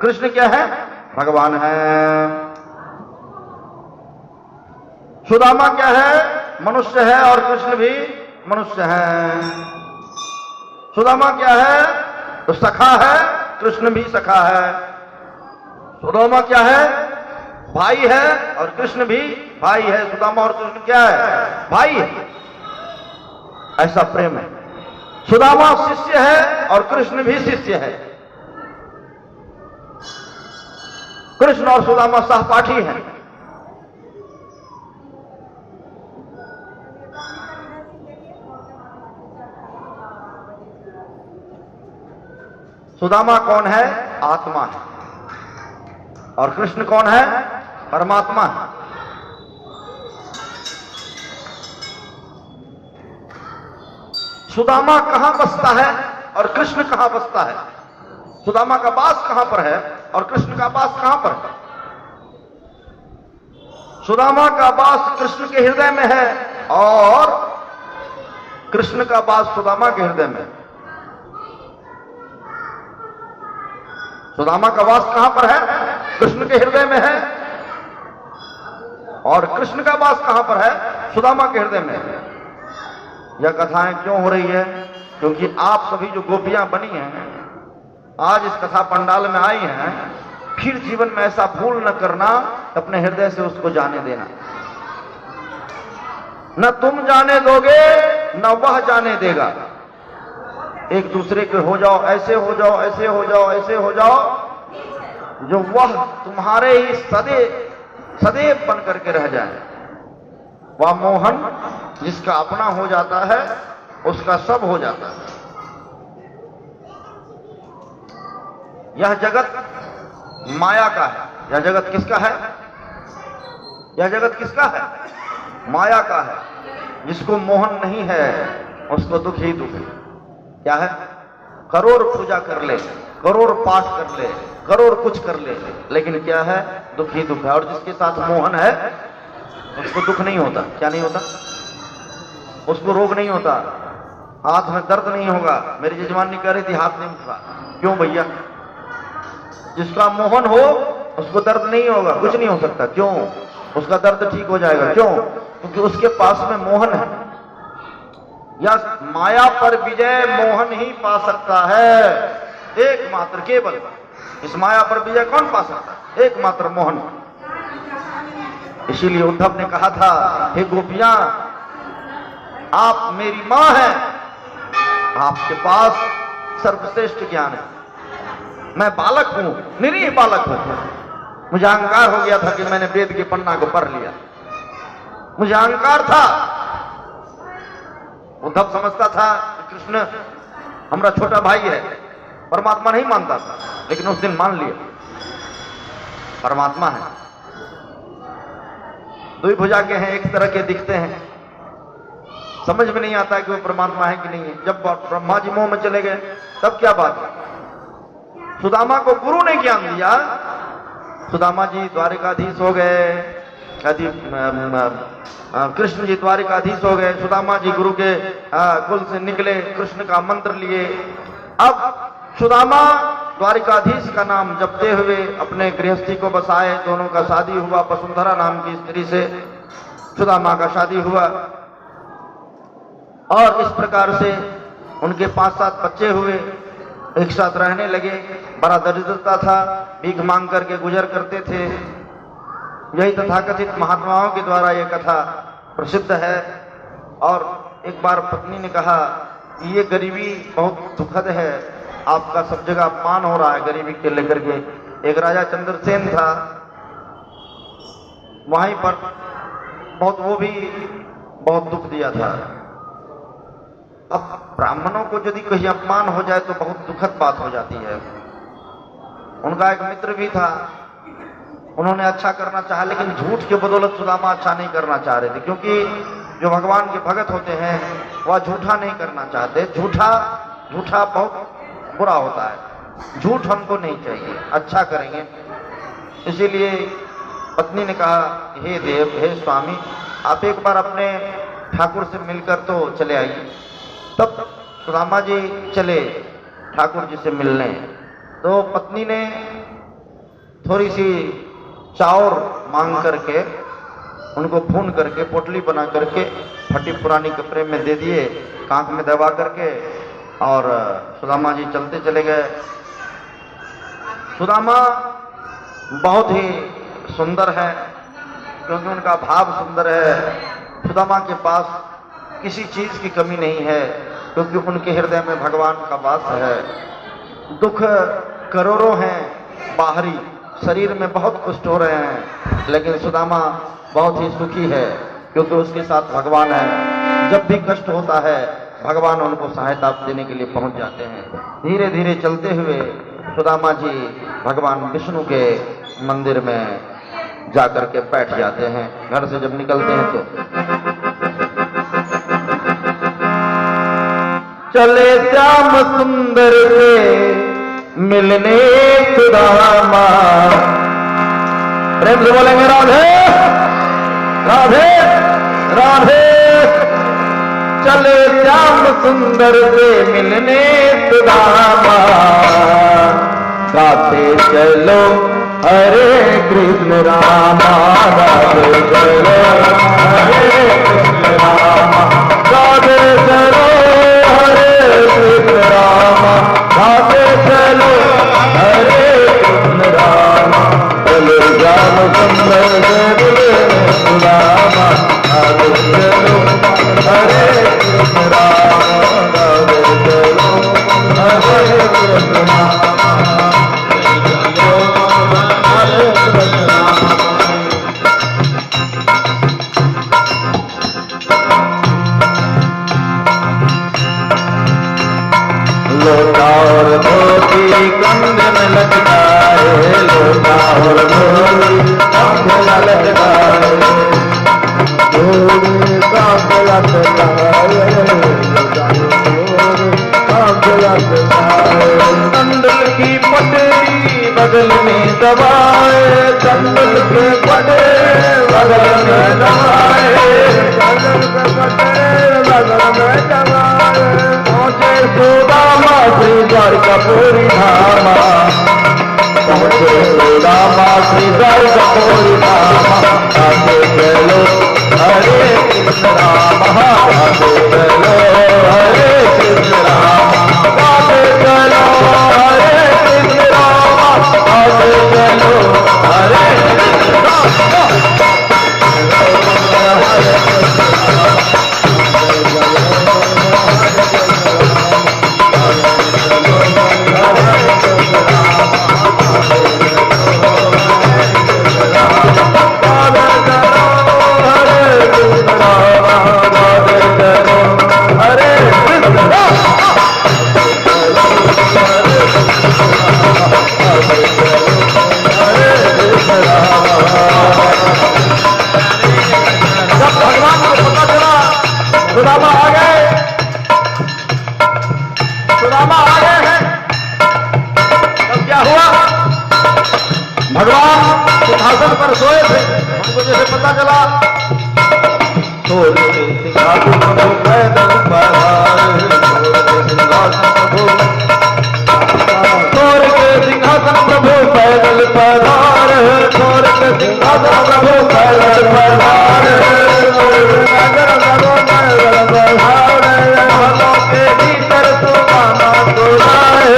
कृष्ण क्या है? भगवान है। सुदामा क्या है? मनुष्य है और कृष्ण भी मनुष्य है। सुदामा क्या है? तो सखा है, कृष्ण भी सखा है। सुदामा क्या है? भाई है और कृष्ण भी भाई है। सुदामा और कृष्ण क्या है? भाई है। ऐसा प्रेम है। सुदामा शिष्य है और कृष्ण भी शिष्य है। कृष्ण और सुदामा सहपाठी हैं। सुदामा कौन है? आत्मा है। और कृष्ण कौन है? परमात्मा है। सुदामा कहां बसता है और कृष्ण कहां बसता है? सुदामा का वास कहां पर है और कृष्ण का वास कहां पर है? सुदामा का वास कृष्ण के हृदय में है और कृष्ण का वास सुदामा के हृदय में है। सुदामा का वास कहां पर है? कृष्ण के हृदय में है। और कृष्ण का वास कहां पर है? सुदामा के हृदय में है। यह कथाएं क्यों हो रही है? क्योंकि आप सभी जो गोपियां बनी हैं, आज इस कथा पंडाल में आई हैं, फिर जीवन में ऐसा भूल न करना, अपने हृदय से उसको जाने देना। न तुम जाने दोगे न वह जाने देगा। एक दूसरे के हो जाओ, ऐसे हो जाओ, ऐसे हो जाओ, ऐसे हो जाओ, जो वह तुम्हारे ही सदैव बन करके रह जाए। वह मोहन जिसका अपना हो जाता है, उसका सब हो जाता है। यह जगत माया का है। यह जगत किसका है? यह जगत किसका है? माया का है। जिसको मोहन नहीं है उसको दुख ही दुख है। क्या है? करोड़ पूजा कर ले, करोड़ पाठ कर ले, करोड़ कुछ कर ले, लेकिन क्या है? दुख ही दुख है। और जिसके साथ मोहन है उसको दुख नहीं होता। क्या नहीं होता? उसको रोग नहीं होता, हाथ में दर्द नहीं होगा। मेरी यजमानी कह रही थी हाथ नहीं उठ रहा। क्यों भैया? जिसका मोहन हो उसको दर्द नहीं होगा, कुछ नहीं हो सकता। क्यों? उसका दर्द ठीक हो जाएगा। क्यों? क्योंकि उसके पास में मोहन है। या माया पर विजय मोहन ही पा सकता है, एकमात्र, केवल। इस माया पर विजय कौन पा सकता है? एकमात्र मोहन। इसीलिए उद्धव ने कहा था, हे गोपियां, आप मेरी मां हैं, आपके पास सर्वश्रेष्ठ ज्ञान है। मैं बालक हूं, निरीह बालक हूं। मुझे अहंकार हो गया था कि मैंने वेद के पन्ना को पढ़ लिया। मुझे अहंकार था। उद्धव समझता था कि कृष्ण हमारा छोटा भाई है, परमात्मा नहीं मानता था, लेकिन उस दिन मान लिया परमात्मा है। द्विभुजा के हैं, एक तरह के दिखते हैं, समझ में नहीं आता है कि वो परमात्मा है कि नहीं है। जब ब्रह्मा जी मोह में चले गए तब क्या बात है? सुदामा को गुरु ने ज्ञान दिया। सुदामा जी द्वारिकाधीश हो गए, कृष्ण जी द्वारिकाधीश हो गए। सुदामा जी गुरु के कुल से निकले, कृष्ण का मंत्र लिए। अब सुदामा द्वारिकाधीश का नाम जपते हुए अपने गृहस्थी को बसाए। दोनों का शादी हुआ, वसुंधरा नाम की स्त्री से सुदामा का शादी हुआ। और इस प्रकार से उनके 5-7 बच्चे हुए, एक साथ रहने लगे। बड़ा दरिद्रता था, भीख मांग करके गुजर करते थे। यही तथाकथित महात्माओं के द्वारा यह कथा प्रसिद्ध है। और एक बार पत्नी ने कहा, ये गरीबी बहुत दुखद है, आपका सब जगह अपमान हो रहा है गरीबी के लेकर के। एक राजा चंद्रसेन था, वहीं पर वो भी बहुत दुख दिया था। अब ब्राह्मणों को यदि कहीं अपमान हो जाए तो बहुत दुखद बात हो जाती है। उनका एक मित्र भी था, उन्होंने अच्छा करना चाहा, लेकिन झूठ के बदौलत सुदामा अच्छा नहीं करना चाह रहे थे। क्योंकि जो भगवान के भगत होते हैं वह झूठा नहीं करना चाहते। झूठा बहुत बुरा होता है। झूठ हमको नहीं चाहिए, अच्छा करेंगे। इसीलिए पत्नी ने कहा, हे देव, हे स्वामी, आप एक बार अपने ठाकुर से मिलकर तो चले आइए। तब सुदामा जी चले ठाकुर जी से मिलने। तो पत्नी ने थोड़ी सी चाउर मांग करके उनको भून करके पोटली बना करके फटी पुरानी कपड़े में दे दिए, कांख में दबा करके, और सुदामा जी चलते चले गए। सुदामा बहुत ही सुंदर है, क्योंकि उनका भाव सुंदर है। सुदामा के पास किसी चीज की कमी नहीं है, क्योंकि उनके हृदय में भगवान का वास है। दुख करोड़ों हैं बाहरी, शरीर में बहुत कष्ट हो रहे हैं, लेकिन सुदामा बहुत ही सुखी है, क्योंकि उसके साथ भगवान है। जब भी कष्ट होता है भगवान उनको सहायता देने के लिए पहुंच जाते हैं। धीरे धीरे चलते हुए सुदामा जी भगवान विष्णु के मंदिर में जाकर के बैठ जाते हैं। घर से जब निकलते हैं तो चले श्याम सुंदर से मिलने सुदामा, प्रेम से बोलेंगे राधे राधे राधे। चले श्याम सुंदर से मिलने सुदामा, गाते चलो हरे कृष्ण रामा, गाते चलो हरे कृष्ण रामा, गाते चलो हरे कृष्ण रामा, गाते चलो हरे कृष्ण रामा। चलो श्याम सुंदर से मिलने सुदामा, गाते चलो हरे कृष्ण रामा, गाते चलो हरे कृष्ण रामा। लोटा और धोती कंधे में लटकाए, लोटा और धोती कंधे में लटकाए, धोती कंधे लटकाए, कंधे लटकाए। संदल की पटरी बगल में दबाए, संदल के पटरी बगल में दबाए, संदल के पटरी बगल में दबाए। पहुंचे सुदामा श्री द्वारकापुरी धामा, पहुंचे सुदामा श्री द्वारकापुरी धामा, गाते चलो हरे कृष्ण रामा, गाते चलो हरे कृष्ण रामा, गाते चलो हरे कृष्ण रामा, गाते चलो हरे कृष्ण रामा। सुदामा आ गए, सुदामा आ गए हैं। तब क्या हुआ? भगवान सिंहासन पर सोए थे, उनको जैसे पता चला, छोड़ के सिंहासन प्रभु पैदल पधारे, छोड़ के सिंहासन प्रभु, छोड़ के सिंहासन प्रभु पैदल पधारे, छोड़ के सिंहासन प्रभु पैदल पधारे, महलों के भीतर सुदामा सुलाए,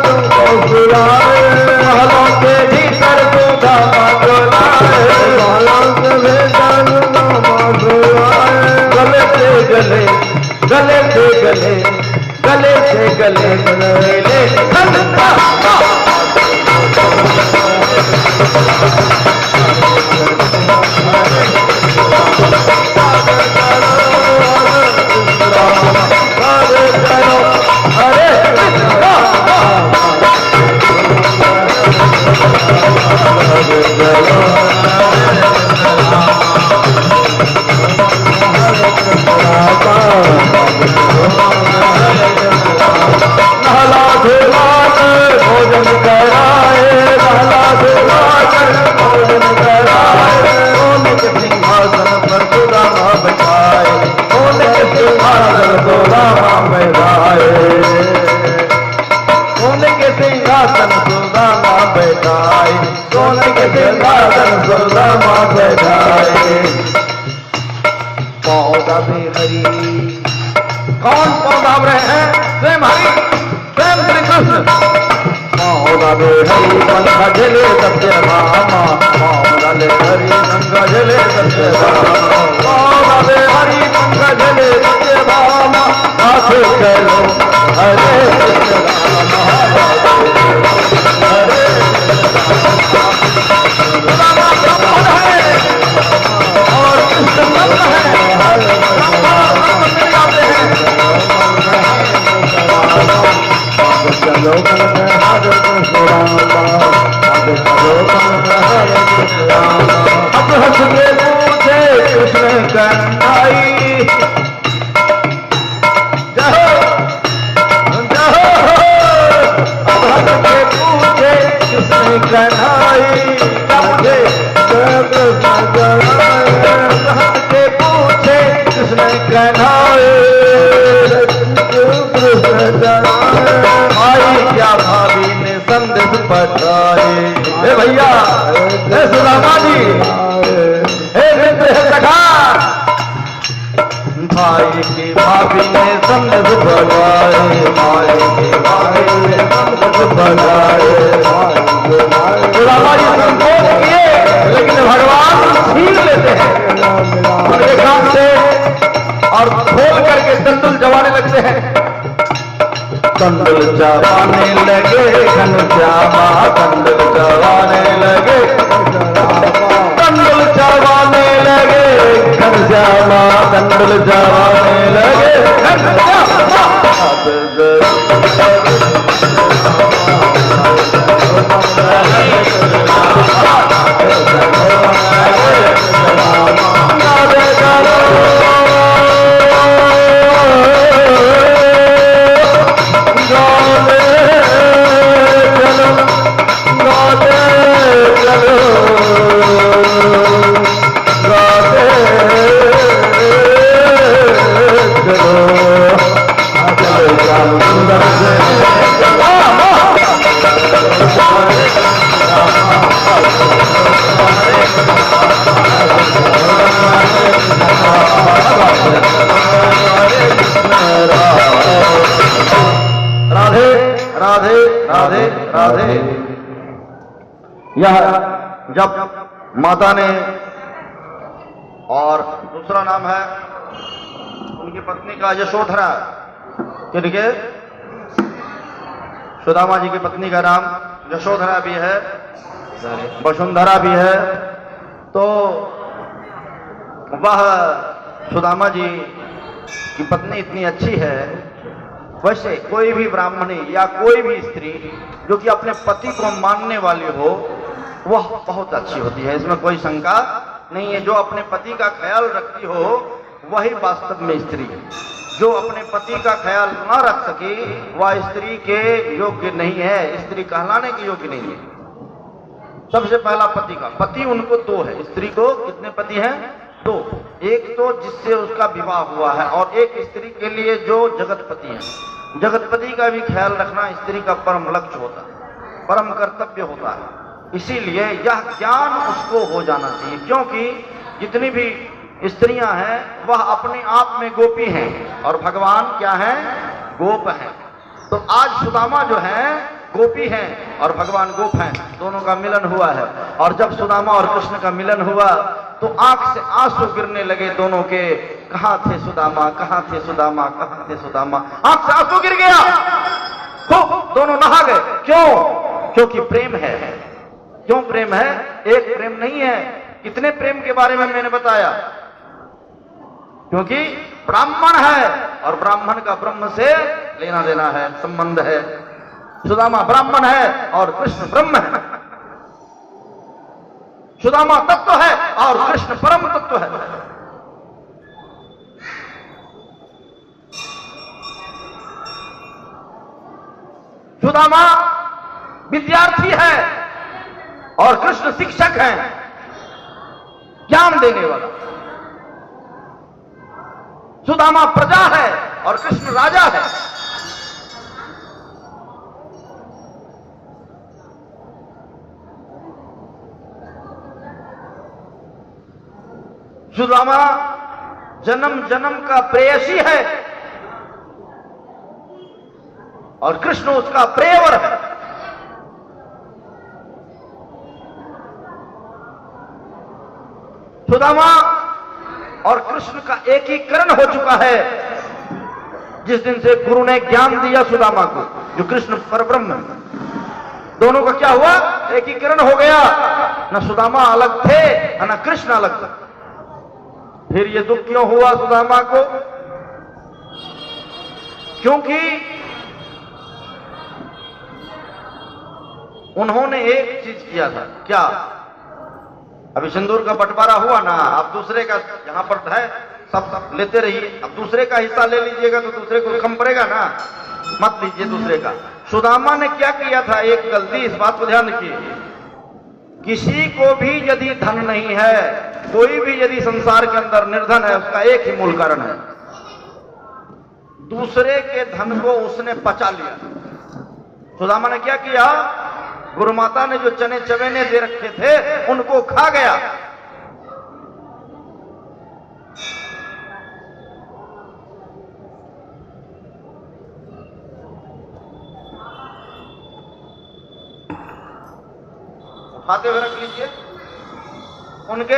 तुमको सुलाए, महलों के भीतर सुदामा सुलाए, महलों के भीतर सुदामा सुलाए। गले से गले, गले से गले, गले से गले मिले नहला धुलाकर भोजन कराए, नहला धुलाकर भोजन कराए, सोने के सिंहासन पर सुदामा सोने के सिंहासन सुदामा बैठाए, सोने के सिंहासन सुदामा बैठाए। पौधा भी हरी, कौन पौधा रहे हैं? स्वयं हरि, स्वयं श्री कृष्ण। पौधा भी हरी पंखा झले सत्य भामा, पौधा ले हरी पंखा झले सत्य भामा, पौधा भी हरी पंखा झले सत्य भामा। नाथ चलो हरे कृष्ण राम हरे सुदामा ब्राह्मण है और कृष्ण ब्रह्म है। चलो हरे कृष्ण राम, चलो हरे कृष्ण राम। अब हंस के पूछे कृष्ण कन्हई, जहो जहो। अब हंस के पूछे कृष्ण कन्हई, पूछे कृष्ण कन्हई। हंस के पूछे कृष्ण कन्हई, कृष्ण कन्हई। भाई क्या भाभी ने संदेश पठाए, हे भैया, हे सुदामा जी, हे मित्र, हे सखा। भाई की भाभी ने संदेश पठाए, भाई की भाभी ने संदेश पठाए। सुदामा जी संतोष किए, लेकिन भगवान छीन लेते हैं और एक हाथ से और खोल करके दंडुल जमाने लगते हैं। दंडुल जवाने लगे घनश्यामा, दंडुल जवाने लगे, दंडुल जवाने लगे घनश्यामा, दंडुल जवाने लगे घनश्यामा। राधे। यह जब माता ने, और दूसरा नाम है उनकी पत्नी का यशोधरा, किनके? सुदामा जी की पत्नी का नाम यशोधरा भी है, वसुंधरा भी है। तो वह सुदामा जी की पत्नी इतनी अच्छी है। वैसे कोई भी ब्राह्मणी या कोई भी स्त्री जो कि अपने पति को मानने वाली हो, वह बहुत अच्छी होती है, इसमें कोई शंका नहीं है। जो अपने पति का ख्याल रखती हो वही वास्तव में स्त्री है। जो अपने पति का ख्याल न रख सके वह स्त्री के योग्य नहीं है, स्त्री कहलाने के योग्य नहीं है। सबसे पहला पति का, पति उनको दो है, स्त्री को कितने पति हैं? दो। एक तो जिससे उसका विवाह हुआ है और एक स्त्री के लिए जो जगतपति है। जगतपति का भी ख्याल रखना स्त्री का परम लक्ष्य होता है, परम कर्तव्य होता है। इसीलिए यह ज्ञान उसको हो जाना चाहिए, क्योंकि जितनी भी स्त्रियां हैं वह अपने आप में गोपी हैं और भगवान क्या हैं? गोप हैं। तो आज सुदामा जो हैं गोपी हैं और भगवान गोप हैं, दोनों का मिलन हुआ है। और जब सुदामा और कृष्ण का मिलन हुआ तो आंख से आंसू गिरने लगे दोनों के। कहां थे सुदामा, कहां थे सुदामा, कहां थे सुदामा? आंख से आंसू गिर गया तो दोनों नहा गए। क्यों? क्योंकि प्रेम है। क्यों प्रेम है? एक प्रेम नहीं है, कितने प्रेम के बारे में मैंने बताया। क्योंकि ब्राह्मण है और ब्राह्मण का ब्रह्म से लेना देना है, संबंध है। सुदामा ब्राह्मण है और कृष्ण ब्रह्म है। सुदामा तत्व है और कृष्ण परम तत्व है। सुदामा विद्यार्थी है और कृष्ण शिक्षक है, ज्ञान देने वाला। सुदामा प्रजा है और कृष्ण राजा है। सुदामा जन्म जन्म का प्रेयसी है और कृष्ण उसका प्रेयवर है। सुदामा और कृष्ण का एकीकरण हो चुका है। जिस दिन से गुरु ने ज्ञान दिया सुदामा को, जो कृष्ण परब्रह्म है, दोनों का क्या हुआ? एकीकरण हो गया। न सुदामा अलग थे न कृष्ण अलग थे। फिर ये दुख क्यों हुआ सुदामा को? क्योंकि उन्होंने एक चीज किया था। क्या? अभी सिंदूर का बंटवारा हुआ ना, अब दूसरे का यहां पर है, सब लेते रहिए। अब दूसरे का हिस्सा ले लीजिएगा तो दूसरे को कम पड़ेगा ना, मत लीजिए दूसरे का। सुदामा ने क्या किया था? एक गलती, इस बात को ध्यान रखिए। किसी को भी यदि धन नहीं है, कोई भी यदि संसार के अंदर निर्धन है, उसका एक ही मूल कारण है, दूसरे के धन को उसने पचा लिया। सुदामा ने क्या किया? गुरु माता ने जो चने चवेने दे रखे थे उनको खा गया। उठाते हुए रख लीजिए। उनके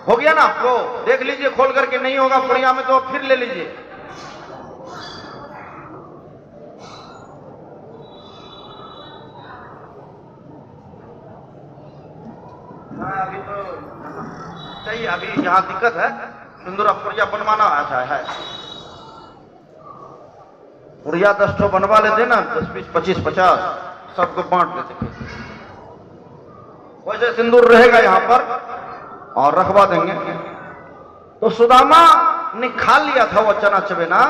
हो गया ना आपको, देख लीजिए खोल करके, नहीं होगा पुड़िया में तो फिर ले लीजिए। अभी तो चाहिए, अभी यहां दिक्कत है। सिंदूर पुड़िया बनवाना अच्छा है, पुड़िया 10 ठो बनवा लेते ना, 10, 20, 25, 50 सबको बांट देते। वैसे सिंदूर रहेगा यहां पर और रखवा देंगे। तो सुदामा ने खा लिया था वो चना चबेना,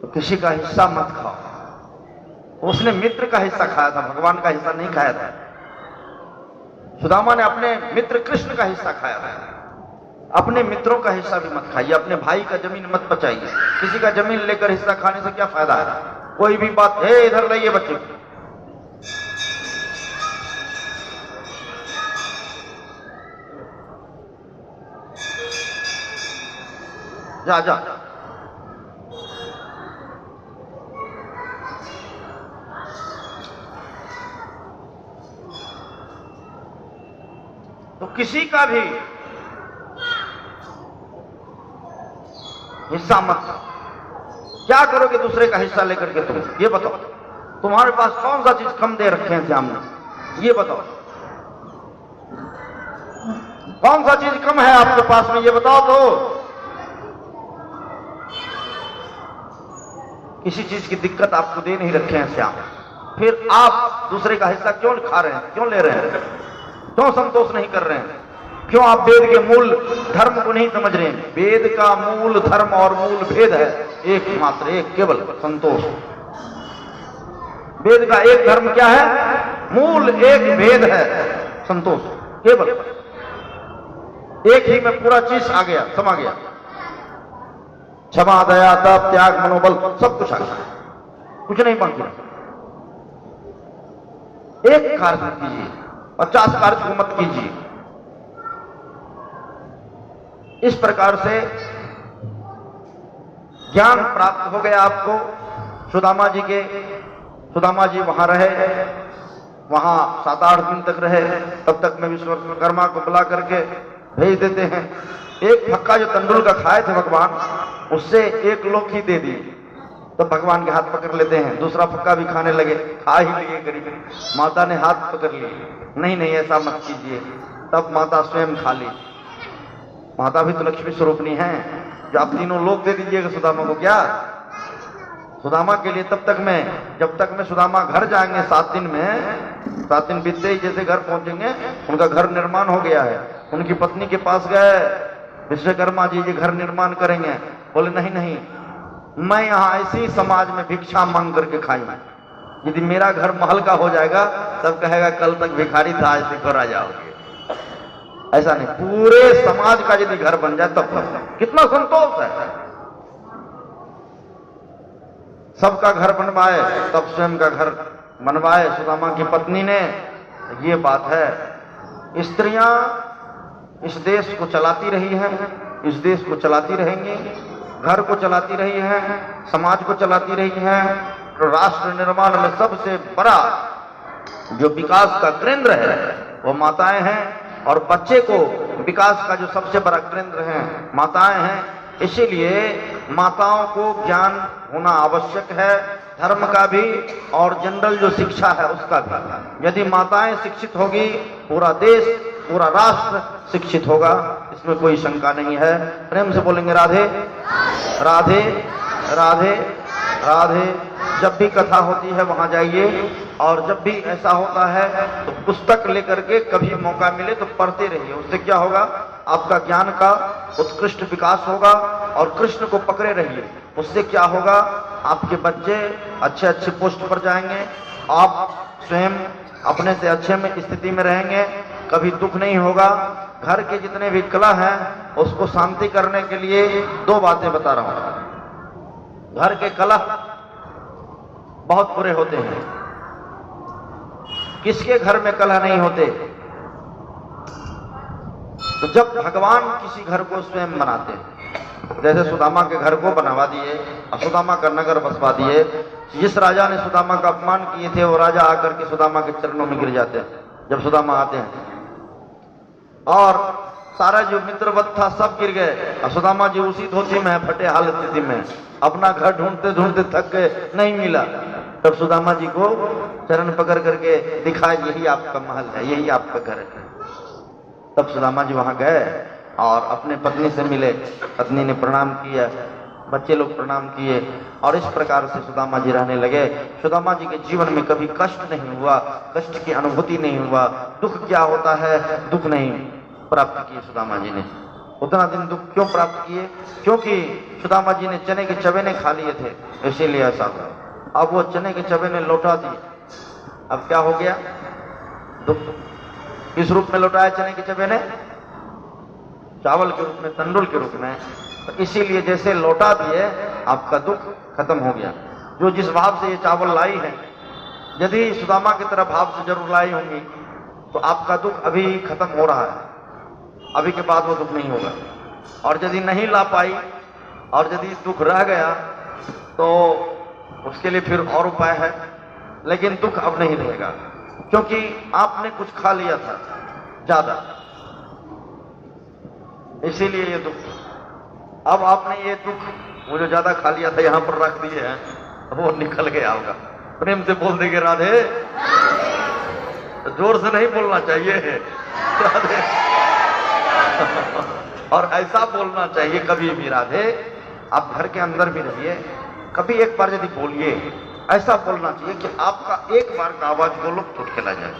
तो किसी का हिस्सा मत खाओ। उसने मित्र का हिस्सा खाया था, भगवान का हिस्सा नहीं खाया था। सुदामा ने अपने मित्र कृष्ण का हिस्सा खाया था। अपने मित्रों का हिस्सा भी मत खाइए, अपने भाई का जमीन मत बचाइए। किसी का जमीन लेकर हिस्सा खाने से क्या फायदा है? कोई भी बात है, इधर लाइए बच्चे, जा जा। तो किसी का भी हिस्सा मत। क्या करोगे दूसरे का हिस्सा लेकर के? तुम ये बताओ, तुम्हारे पास कौन सा चीज कम दे रखे हैं श्याम ने? ये बताओ, कौन सा चीज कम है आपके पास में? ये बताओ तो। किसी चीज की दिक्कत आपको दे नहीं रखे हैं श्याम, फिर आप दूसरे का हिस्सा क्यों खा रहे हैं? क्यों ले रहे हैं? क्यों संतोष नहीं कर रहे हैं? क्यों आप वेद के मूल धर्म को नहीं समझ रहे हैं? वेद का मूल धर्म और मूल भेद है एक मात्र, एक केवल संतोष। वेद का एक धर्म क्या है? मूल एक भेद है संतोष, केवल एक ही में पूरा चीज आ गया, समा गया। क्षमा, दया, तप, त्याग, मनोबल सब कुछ आ गया, कुछ नहीं बाकी। एक कार्य कीजिए, 50 कार्य को मत कीजिए। इस प्रकार से ज्ञान प्राप्त हो गया आपको सुदामा जी के। सुदामा जी वहां रहे, वहां 7-8 दिन तक रहे। तब तक में विश्वकर्मा को बुला करके भेज देते हैं। एक फक्का जो तंदुल का खाए थे भगवान, उससे एक लोकी दे दी, तो भगवान के हाथ पकड़ लेते हैं। दूसरा फक्का भी खाने लगे, खा ही लिए करीब। माता ने हाथ पकड़ लिए, नहीं नहीं ऐसा मत कीजिए। तब माता स्वयं खा ली। माता भी तो लक्ष्मी स्वरूपनी है, जो आप तीनों लोग दे दीजिएगा सुदामा को। क्या सुदामा के लिए तब तक में, जब तक में सुदामा घर जाएंगे 7 दिन में, 7 दिन बीतते ही जैसे घर पहुंचेंगे, उनका घर निर्माण हो गया है। उनकी पत्नी के पास गए, विश्वकर्मा जी ये घर निर्माण करेंगे। बोले नहीं नहीं, मैं यहां ऐसी समाज में भिक्षा मांग करके खाऊंगा। यदि मेरा घर महल का हो जाएगा, तब कहेगा कल तक भिखारी था, आज देखो राजा हो गए। ऐसा नहीं, पूरे समाज का यदि घर बन जाए तब कितना संतोष है। सबका घर बनवाए, तब स्वयं का घर बनवाए सुदामा की पत्नी ने। ये बात है। स्त्रियां इस देश को चलाती रही हैं, इस देश को चलाती रहेंगी, घर को चलाती रही हैं, समाज को चलाती रही हैं। तो राष्ट्र निर्माण में सबसे बड़ा जो विकास का केंद्र है वो माताएं हैं, और बच्चे को विकास का जो सबसे बड़ा केंद्र है माताएं हैं। इसीलिए माताओं को ज्ञान होना आवश्यक है, धर्म का भी और जनरल जो शिक्षा है उसका भी। यदि माताएं शिक्षित होगी, पूरा देश, पूरा राष्ट्र शिक्षित होगा, इसमें कोई शंका नहीं है। प्रेम से बोलेंगे राधे राधे राधे राधे। जब भी कथा होती है वहां जाइए, और जब भी ऐसा होता है तो पुस्तक लेकर के कभी मौका मिले तो पढ़ते रहिए। उससे क्या होगा, आपका ज्ञान का उत्कृष्ट विकास होगा, और कृष्ण को पकड़े रहिए। उससे क्या होगा, आपके बच्चे अच्छे अच्छे पोस्ट पर जाएंगे, आप स्वयं अपने से अच्छे में स्थिति में रहेंगे, कभी दुख नहीं होगा। घर के जितने भी कलह हैं उसको शांति करने के लिए दो बातें बता रहा हूं। घर के कलह बहुत बुरे होते हैं। किसके घर में कलह नहीं होते? तो जब भगवान किसी घर को स्वयं बनाते हैं, जैसे सुदामा के घर को बनवा दिए, सुदामा का नगर बसवा दिए। जिस राजा ने सुदामा का अपमान किए थे वो राजा आकर के सुदामा के चरणों में गिर जाते हैं जब सुदामा आते हैं, और सारा जो मित्रवत था सब गिर गए। और सुदामा जी उसी धोती में है, फटे हाल स्थिति में, अपना घर ढूंढते ढूंढते थक गए, नहीं मिला। तब सुदामा जी को चरण पकड़ करके दिखाया, यही आपका महल है, यही आपका घर है। तब सुदामा जी वहां गए और अपने पत्नी से मिले। पत्नी ने प्रणाम किया, बच्चे लोग प्रणाम किए, और इस प्रकार से सुदामा जी रहने लगे। सुदामा जी के जीवन में कभी कष्ट नहीं हुआ, कष्ट की अनुभूति नहीं हुआ। दुख क्या होता है, दुख नहीं प्राप्त किए सुदामा जी ने। उतना दिन दुख क्यों प्राप्त किए? क्योंकि सुदामा जी ने चने के चबेने खा लिए थे, इसीलिए ऐसा हुआ। अब वो चने के चबेने लौटा दिए, अब क्या हो गया, दुख। किस रूप में लौटाया चने के चबेने? चावल के रूप में, तंडुल के रूप में। तो इसीलिए जैसे लौटा दिए, आपका दुख खत्म हो गया। जो जिस भाव से ये चावल लाई है, यदि सुदामा की तरह भाव से जरूर लाई होंगी तो आपका दुख अभी खत्म हो रहा है, अभी के बाद वो दुख नहीं होगा। और यदि नहीं ला पाई और यदि दुख रह गया तो उसके लिए फिर और उपाय है, लेकिन दुख अब नहीं रहेगा, क्योंकि आपने कुछ खा लिया था ज्यादा, इसीलिए ये दुख। अब आपने ये दुख, वो जो ज्यादा खा लिया था यहां पर रख दिए हैं, वो निकल गया होगा। प्रेम से बोल देंगे राधे। जोर से नहीं बोलना चाहिए राधे, और ऐसा बोलना चाहिए कभी भी राधे। आप घर के अंदर भी रहिए, कभी एक बार यदि बोलिए, ऐसा बोलना चाहिए कि आपका एक बार का आवाज दो लोग टूट के ला जाए।